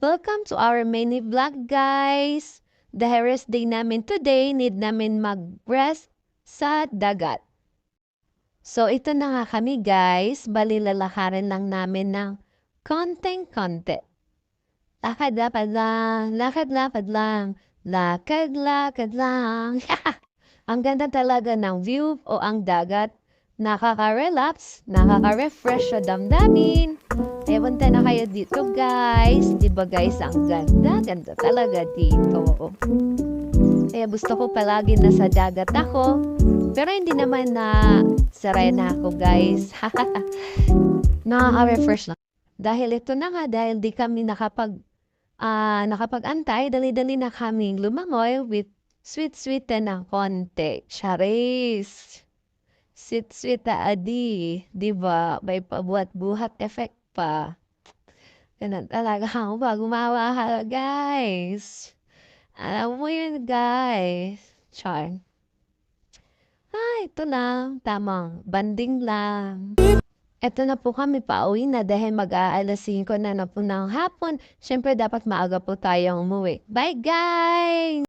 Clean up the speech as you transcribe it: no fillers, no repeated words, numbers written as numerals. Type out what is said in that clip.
Welcome to our mini vlog, guys! Dahil rest day namin today, need namin mag-rest sa dagat. So, ito na nga kami, guys. Bali, lalakarin lang namin ng konting-konti. Lakad-lakad lang, lakad-lakad lang, lakad-lakad lang. Ang ganda talaga ng view o ang dagat. Nakaka-relax, nakaka-refresh sa damdamin. Punta na kayo dito, guys. Di ba, guys, ang ganda, ganda talaga dito. Kaya gusto ko palagi nasa dagat ako. Pero hindi naman na saray na ako, guys. Nakaka-refresh na. Dahil ito na nga, dahil di kami nakapag-antay, dali-dali na kaming lumangoy with sweet-sweet na konti. Charis! Sweet-sweet na adi. Diba? May pabuhat-buhat effect pa. Ganun talaga ako pa gumawa ka, guys. Alam mo yun, guys. Char. Ito lang. Tamang banding lang. Eto na po kami pauwi na dahil mag-aalas 5 na po ng hapon. Siyempre, dapat maaga po tayong umuwi. Bye, guys!